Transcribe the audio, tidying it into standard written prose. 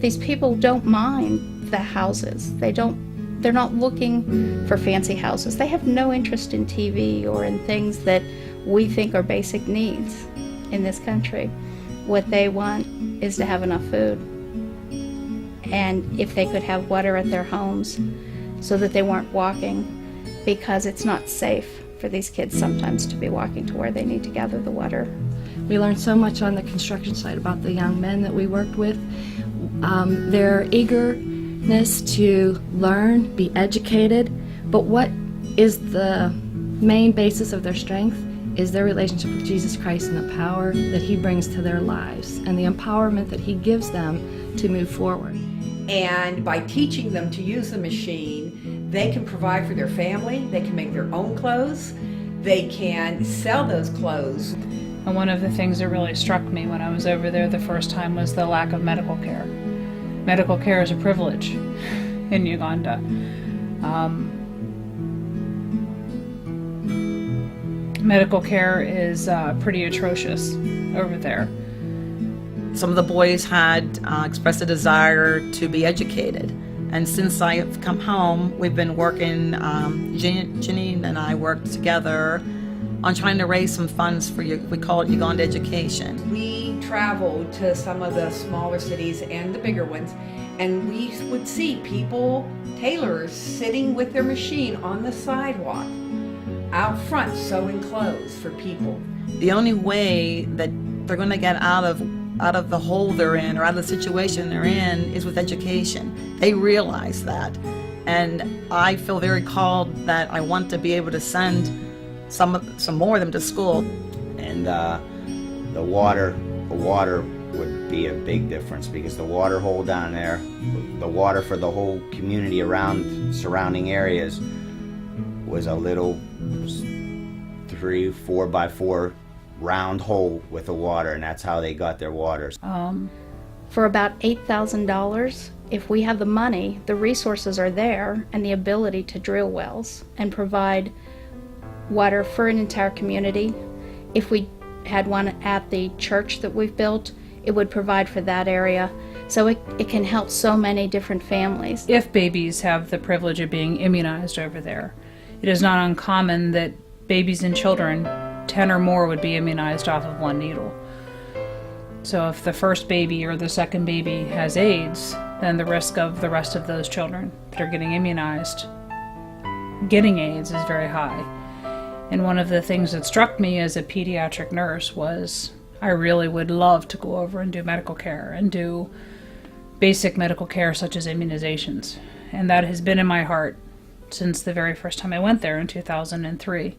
These people don't mind the houses. They're not looking for fancy houses. They have no interest in TV or in things that we think are basic needs in this country. What they want is to have enough food. And if they could have water at their homes so that they weren't walking, because it's not safe for these kids sometimes to be walking to where they need to gather the water. We learned so much on the construction site about the young men that we worked with. Their eagerness to learn, be educated, but what is the main basis of their strength is their relationship with Jesus Christ and the power that He brings to their lives and the empowerment that He gives them to move forward. And by teaching them to use the machine, they can provide for their family, they can make their own clothes, they can sell those clothes. And one of the things that really struck me when I was over there the first time was the lack of medical care. Medical care is a privilege in Uganda. Medical care is pretty atrocious over there. Some of the boys had expressed a desire to be educated. And since I have come home, we've been working, Janine and I worked together on trying to raise some funds for, we call it Uganda Education. We traveled to some of the smaller cities and the bigger ones, and we would see people, tailors, sitting with their machine on the sidewalk out front sewing clothes for people. The only way that they're going to get out of the hole they're in or out of the situation they're in is with education. They realize that, and I feel very called that I want to be able to send some more of them to school. And the water would be a big difference, because the water hole down there, the water for the whole community around surrounding areas was a little 3-4 by 4 round hole with the water, and that's how they got their waters. For about $8,000, if we have the money, the resources are there, and the ability to drill wells and provide water for an entire community. If we had one at the church that we've built, it would provide for that area. So it can help so many different families. If babies have the privilege of being immunized over there, it is not uncommon that babies and children, 10 or more, would be immunized off of one needle. So if the first baby or the second baby has AIDS, then the risk of the rest of those children that are getting immunized getting AIDS is very high. And one of the things that struck me as a pediatric nurse was I really would love to go over and do medical care and do basic medical care such as immunizations. And that has been in my heart since the very first time I went there in 2003.